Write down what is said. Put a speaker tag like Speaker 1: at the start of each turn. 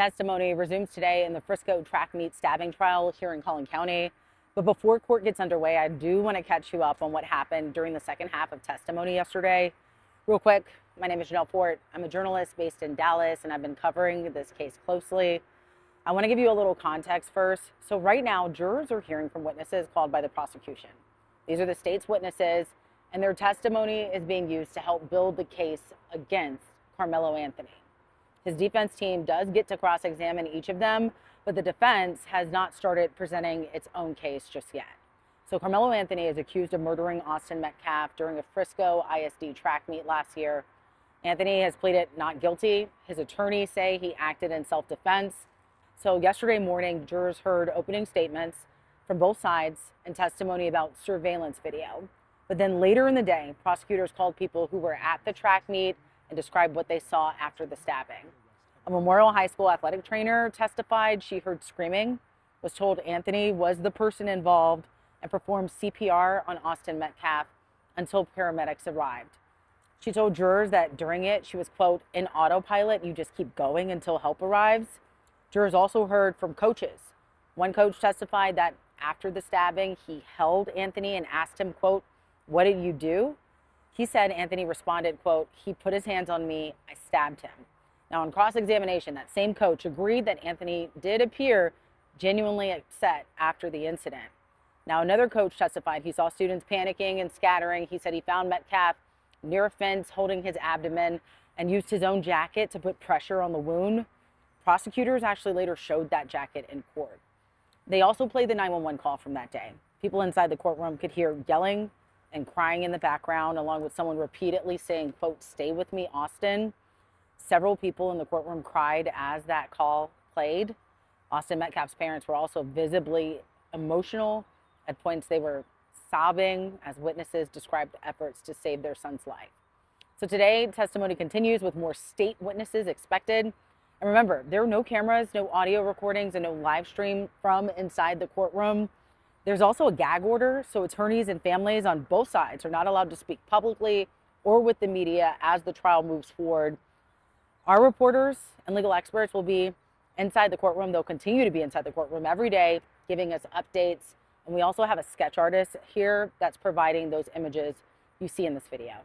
Speaker 1: Testimony resumes today in the Frisco track meet stabbing trial here in Collin County. But before court gets underway, I do want to catch you up on what happened during the second half of testimony yesterday. Real quick, my name is Janelle Fort. I'm a journalist based in Dallas, and I've been covering this case closely. I want to give you a little context first. So right now, jurors are hearing from witnesses called by the prosecution. These are the state's witnesses, and their testimony is being used to help build the case against Karmelo Anthony. His defense team does get to cross-examine each of them, but the defense has not started presenting its own case just yet. So Karmelo Anthony is accused of murdering Austin Metcalf during a Frisco ISD track meet last year. Anthony has pleaded not guilty. His attorneys say he acted in self-defense. So yesterday morning, jurors heard opening statements from both sides and testimony about surveillance video. But then later in the day, prosecutors called people who were at the track meet and described what they saw after the stabbing. A Memorial High School athletic trainer testified she heard screaming, was told Anthony was the person involved, and performed CPR on Austin Metcalf until paramedics arrived. She told jurors that during it, she was, quote, in autopilot, you just keep going until help arrives. Jurors also heard from coaches. One coach testified that after the stabbing, he held Anthony and asked him, quote, what did you do? He said Anthony responded, quote, he put his hands on me, I stabbed him. Now, on cross-examination, that same coach agreed that Anthony did appear genuinely upset after the incident. Now, another coach testified he saw students panicking and scattering. He said he found Metcalf near a fence holding his abdomen and used his own jacket to put pressure on the wound. Prosecutors actually later showed that jacket in court. They also played the 911 call from that day. People inside the courtroom could hear yelling and crying in the background, along with someone repeatedly saying, quote, stay with me, Austin. Several people in the courtroom cried as that call played. Austin Metcalf's parents were also visibly emotional. At points, they were sobbing as witnesses described efforts to save their son's life. So today, testimony continues with more state witnesses expected. And remember, there are no cameras, no audio recordings, and no live stream from inside the courtroom. There's also a gag order, so attorneys and families on both sides are not allowed to speak publicly or with the media as the trial moves forward. Our reporters and legal experts will be inside the courtroom. They'll continue to be inside the courtroom every day, giving us updates. And we also have a sketch artist here that's providing those images you see in this video.